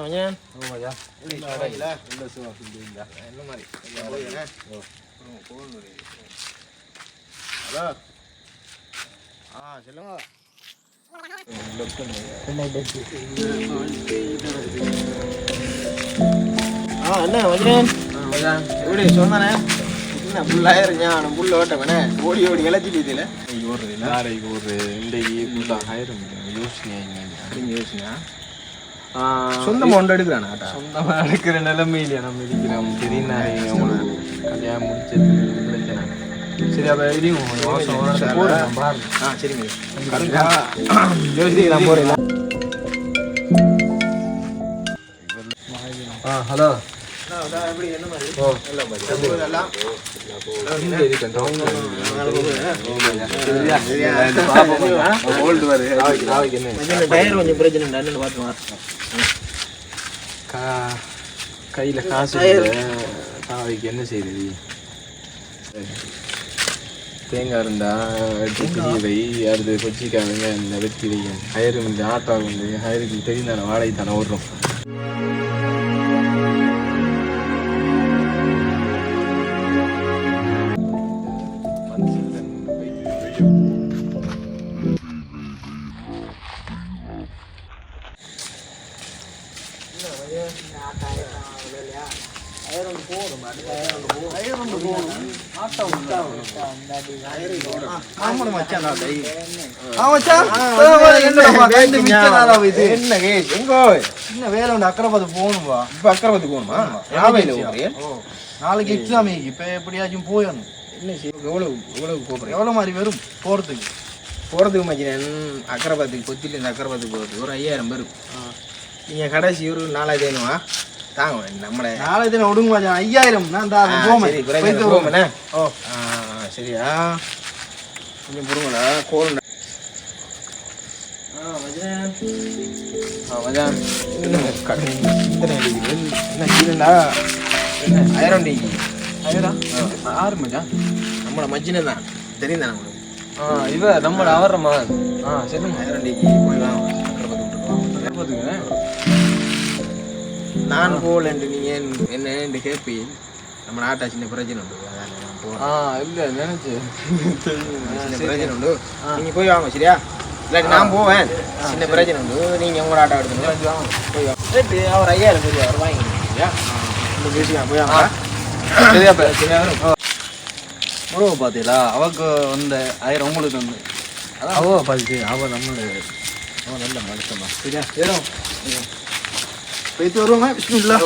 மச்சான் மச்சான் இல்ல இல்ல சும்மா இல்ல என்ன மாதிரி போயிடுறேன் ஹலோ சொல்லுங்க என்ன மச்சான் மச்சான் எப்படி சொன்னானே என்ன புல்லாயிருங்க நான் புல்ல ஓட்டவனே ஓடி ஓடி இழைச்சிட்டு நாளைக்கு ஒரு இன்றைக்கு ஃபுல்லாக ஆயிரம் யோசனை யோசனையா சொந்தமாக ஒன்று எடுக்கிறானா சொந்தமாக எடுக்கிற நிலைமையில நம்ம இருக்கிறோம் தெரியும் உங்களுக்கு கல்யாணம் முடிச்சது பிரச்சனை சரி அப்போ இதையும் பாருங்க சரிங்க யோசிக்கலாம் போகிறீங்களா ஹலோ எப்படி என்ன மாதிரி டயர் கொஞ்சம் பிரச்சனை கையில காசு காவைக்கு என்ன செய்யுது தேங்காய் இருந்தா எடுத்து வை அடுத்து கொச்சிக்காவங்க இந்த வெட்டி வையும் ஹயரு வந்து ஆட்டோ வந்து ஹயருக்கு தெரிந்தான வாடகை தானே ஓடுறோம் நாளைக்கு எக்ஸாம் இப்ப எப்படியாச்சும் போயிடணும் எவ்வளவு மாதிரி வரும் போறதுக்கு மச்சினேன் அக்கரபாத்துக்கு கொத்தில இருந்து அக்கரபாத்துக்கு போகிறதுக்கு ஒரு 5000 பேரும் நீங்க கடைசி ஒரு 4000 வேணுமா தாங்க நம்மள 4000 விடுங்க மச்சான் 5000 போமே ஓ சரியா கொஞ்சம் பொறுங்களா கோல் மச்சான் என்ன கீழா என்ன 1000 டிக்கு 1000 ஆறு மச்சான் நம்மள மச்சினே தான் தெரியும் தானே உங்களுக்கு இவ நம்மள அவர்றமா சொல்லுங்க 1000 டிக்கு போய் வாங்க அக்கரபாத்துக்கு நான் போகலன்ட்டு நீங்க என்ன கேட்பீங்க நம்ம நாட்டா சின்ன பிரச்சனை உண்டு இல்ல நினைச்சு பிரச்சனை உண்டு நீங்க போய் வாங்க சரியா இல்லாட்டி நான் போவேன் சின்ன பிரச்சனை உண்டு நீங்க உங்களோட ஆட்டோ எடுத்துக்கணும் போய் வாங்க அவர் 5000 போய் அவர் வாங்கிக்கணும் சரியா பேசிக்கலாம் போய் வாங்க சரியா சரியா உறவு பார்த்தீங்களா அவக்கு வந்த 1000 உங்களுக்கு வந்து அவ பார்த்து அவ நம்மளோட அவ நல்ல மனுஷமா சரியா ஏறும் போயிட்டு வருவோங்க பிஸ்மில்லா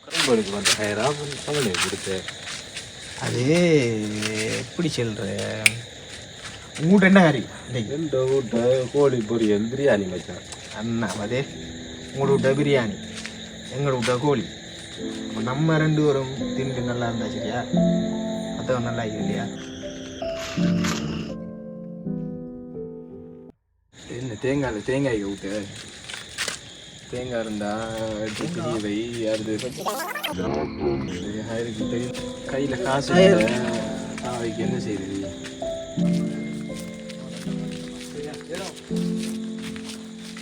கரும்புக்கு வந்து 1000 அவளே கொடுத்து அது எப்படி சொல்ற உங்கள்கிட்ட என்ன கறி எந்த வீட்டை கோழி பொரியல் பிரியாணி வச்சேன் அண்ணா அதே உங்களோட விட்ட பிரியாணி எங்களோட விட்ட கோழி நம்ம 2 பேரும் திண்டு நல்லா இருந்தா சரியா மற்றவன் நல்லா இல்லையா என்ன தேங்காய் விட்டு தேங்காய் இருந்தா எடுத்து வை அடுத்து ஹயருக்கு தெரியும் கையில காசு காவைக்கு என்ன செய்யுது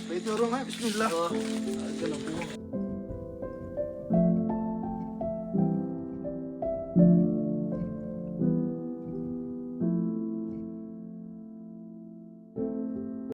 போயிட்டு வருவோங்க பிஸ்மில்லா